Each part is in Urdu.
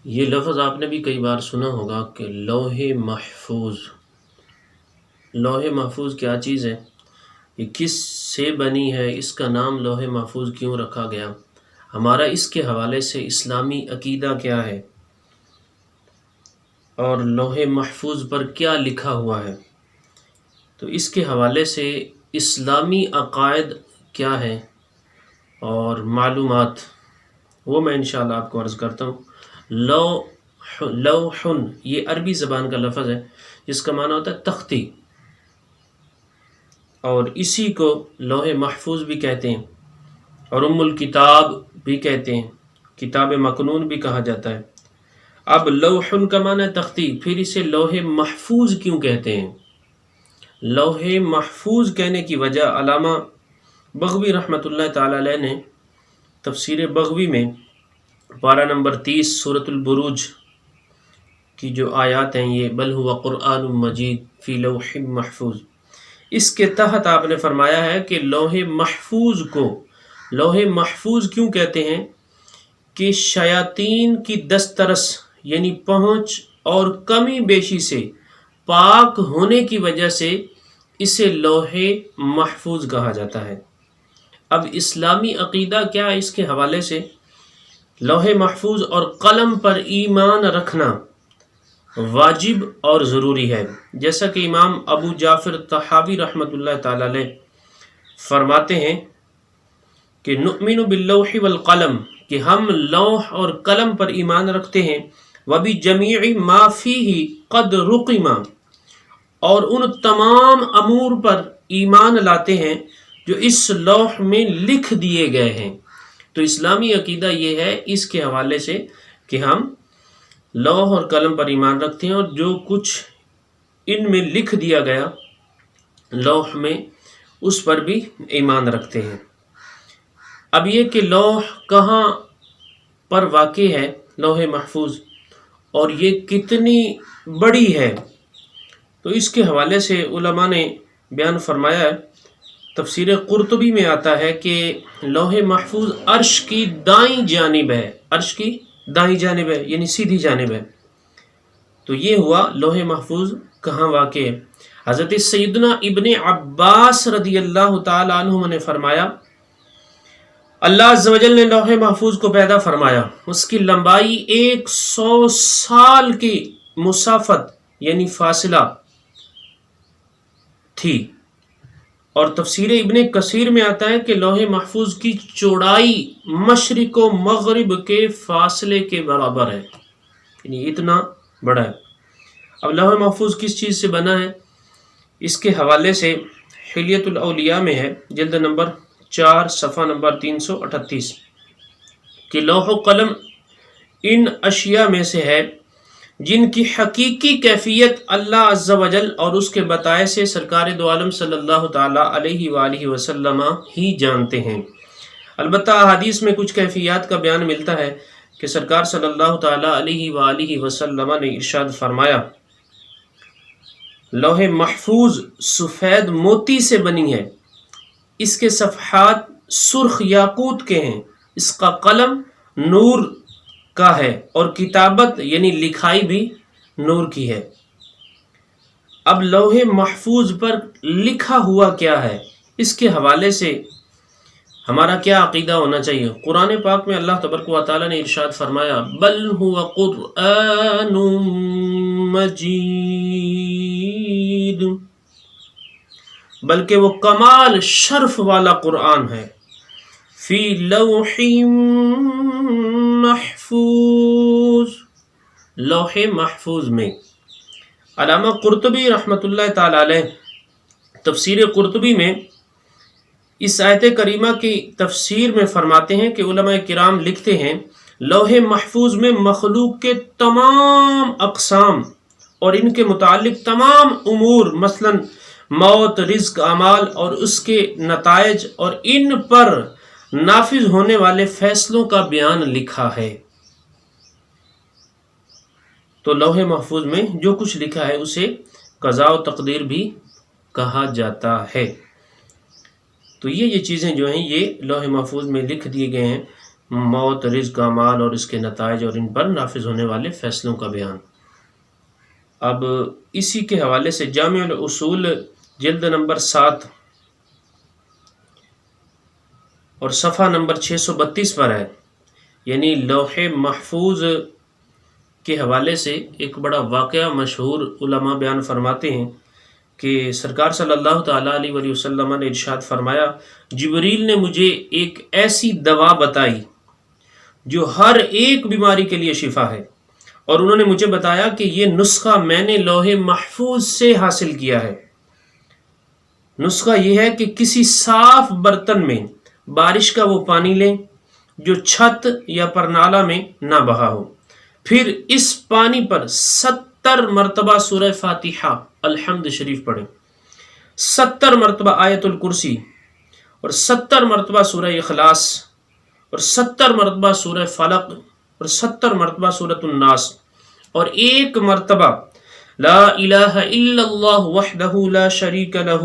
یہ لفظ آپ نے بھی کئی بار سنا ہوگا کہ لوح محفوظ. لوح محفوظ کیا چیز ہے؟ یہ کس سے بنی ہے؟ اس کا نام لوح محفوظ کیوں رکھا گیا؟ ہمارا اس کے حوالے سے اسلامی عقیدہ کیا ہے؟ اور لوح محفوظ پر کیا لکھا ہوا ہے؟ تو اس کے حوالے سے اسلامی عقائد کیا ہے اور معلومات، وہ میں انشاءاللہ آپ کو عرض کرتا ہوں. لوح یہ عربی زبان کا لفظ ہے جس کا معنی ہوتا ہے تختی، اور اسی کو لوح محفوظ بھی کہتے ہیں اور الکتاب بھی کہتے ہیں، کتاب مکنون بھی کہا جاتا ہے. اب لوح کا معنی ہے تختی، پھر اسے لوح محفوظ کیوں کہتے ہیں؟ لوح محفوظ کہنے کی وجہ علامہ بغوی رحمۃ اللہ تعالی علیہ نے تفسیر بغوی میں پارہ نمبر 30 سورۃ البروج کی جو آیات ہیں، یہ بل هو قرآن مجید فی لوح محفوظ، اس کے تحت آپ نے فرمایا ہے کہ لوح محفوظ کو لوح محفوظ کیوں کہتے ہیں کہ شیاطین کی دسترس یعنی پہنچ اور کمی بیشی سے پاک ہونے کی وجہ سے اسے لوح محفوظ کہا جاتا ہے. اب اسلامی عقیدہ کیا ہے اس کے حوالے سے؟ لوح محفوظ اور قلم پر ایمان رکھنا واجب اور ضروری ہے، جیسا کہ امام ابو جعفر طحاوی رحمۃ اللہ تعالی علیہ فرماتے ہیں کہ نؤمن باللوح والقلم، کہ ہم لوح اور قلم پر ایمان رکھتے ہیں، وبجمیع ما فیہ قد رقم، اور ان تمام امور پر ایمان لاتے ہیں جو اس لوح میں لکھ دیے گئے ہیں. تو اسلامی عقیدہ یہ ہے اس کے حوالے سے کہ ہم لوح اور قلم پر ایمان رکھتے ہیں اور جو کچھ ان میں لکھ دیا گیا لوح میں اس پر بھی ایمان رکھتے ہیں. اب یہ کہ لوح کہاں پر واقع ہے، لوح محفوظ، اور یہ کتنی بڑی ہے، تو اس کے حوالے سے علماء نے بیان فرمایا ہے. تفسیر قرطبی میں آتا ہے کہ لوح محفوظ عرش کی دائیں جانب ہے، عرش کی دائیں جانب ہے یعنی سیدھی جانب ہے. تو یہ ہوا لوح محفوظ کہاں واقع ہے. حضرت سیدنا ابن عباس رضی اللہ تعالی عنہ نے فرمایا اللہ عز و جل نے لوح محفوظ کو پیدا فرمایا، اس کی لمبائی 100 سال کی مسافت یعنی فاصلہ تھی. اور تفسیر ابن کثیر میں آتا ہے کہ لوح محفوظ کی چوڑائی مشرق و مغرب کے فاصلے کے برابر ہے، یعنی اتنا بڑا ہے. اب لوح محفوظ کس چیز سے بنا ہے؟ اس کے حوالے سے حلیۃ الاولیاء میں ہے، جلد نمبر 4 صفحہ نمبر 338، کہ لوح و قلم ان اشیاء میں سے ہے جن کی حقیقی کیفیت اللہ عز و جل اور اس کے بتائے سے سرکار دو عالم صلی اللہ تعالی علیہ وآلہ وسلم ہی جانتے ہیں. البتہ حدیث میں کچھ کیفیات کا بیان ملتا ہے کہ سرکار صلی اللہ تعالی علیہ وآلہ وسلم نے ارشاد فرمایا لوح محفوظ سفید موتی سے بنی ہے، اس کے صفحات سرخ یاقوت کے ہیں، اس کا قلم نور کا ہے اور کتابت یعنی لکھائی بھی نور کی ہے. اب لوح محفوظ پر لکھا ہوا کیا ہے، اس کے حوالے سے ہمارا کیا عقیدہ ہونا چاہیے؟ قرآن پاک میں اللہ تبارک و تعالی نے ارشاد فرمایا بل هو قرآن مجید، بلکہ وہ کمال شرف والا قرآن ہے، فی لوح محفوظ، لوح محفوظ میں. علامہ قرطبی رحمۃ اللہ تعالی علیہ تفسیر قرطبی میں اس آیت کریمہ کی تفسیر میں فرماتے ہیں کہ علماء کرام لکھتے ہیں لوح محفوظ میں مخلوق کے تمام اقسام اور ان کے متعلق تمام امور، مثلا موت، رزق، اعمال اور اس کے نتائج اور ان پر نافذ ہونے والے فیصلوں کا بیان لکھا ہے. تو لوح محفوظ میں جو کچھ لکھا ہے اسے قضاء و تقدیر بھی کہا جاتا ہے. تو یہ چیزیں جو ہیں یہ لوح محفوظ میں لکھ دیے گئے ہیں، موت، رزق، اعمال اور اس کے نتائج اور ان پر نافذ ہونے والے فیصلوں کا بیان۔ اب اسی کے حوالے سے جامع الاصول جلد نمبر 7 اور صفحہ نمبر 632 پر ہے، یعنی لوح محفوظ کے حوالے سے ایک بڑا واقعہ مشہور علماء بیان فرماتے ہیں کہ سرکار صلی اللہ تعالیٰ علیہ وآلہ وسلم نے ارشاد فرمایا، جبریل نے مجھے ایک ایسی دوا بتائی جو ہر ایک بیماری کے لیے شفا ہے، اور انہوں نے مجھے بتایا کہ یہ نسخہ میں نے لوح محفوظ سے حاصل کیا ہے۔ نسخہ یہ ہے کہ کسی صاف برتن میں بارش کا وہ پانی لیں جو چھت یا پرنالہ میں نہ بہا ہو، پھر اس پانی پر 70 مرتبہ سورہ فاتحہ الحمد شریف پڑھیں، 70 مرتبہ آیت الکرسی، اور 70 مرتبہ سورہ اخلاص، اور 70 مرتبہ سورہ فلق، اور 70 مرتبہ سورۃ الناس، اور 1 مرتبہ لا الہ الا اللہ وحدہ لا شریک لہ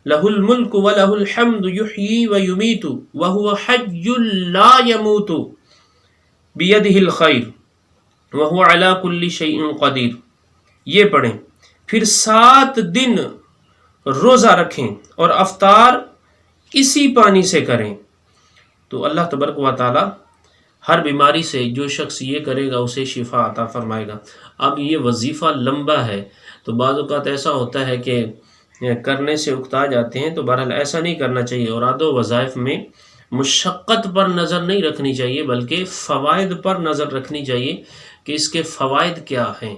لہ الملک ولہ الحمد یحیی ویمیت وہو حی لا یموت بیدہ الخیر وہو علی کل شیء قدیر، یہ پڑھیں۔ پھر 7 دن روزہ رکھیں اور افطار اسی پانی سے کریں، تو اللہ تبارک و تعالی ہر بیماری سے جو شخص یہ کرے گا اسے شفا عطا فرمائے گا۔ اب یہ وظیفہ لمبا ہے تو بعض اوقات ایسا ہوتا ہے کہ کرنے سے اکتا جاتے ہیں، تو بہرحال ایسا نہیں کرنا چاہیے۔ اوراد و وظائف میں مشقت پر نظر نہیں رکھنی چاہیے بلکہ فوائد پر نظر رکھنی چاہیے کہ اس کے فوائد کیا ہیں۔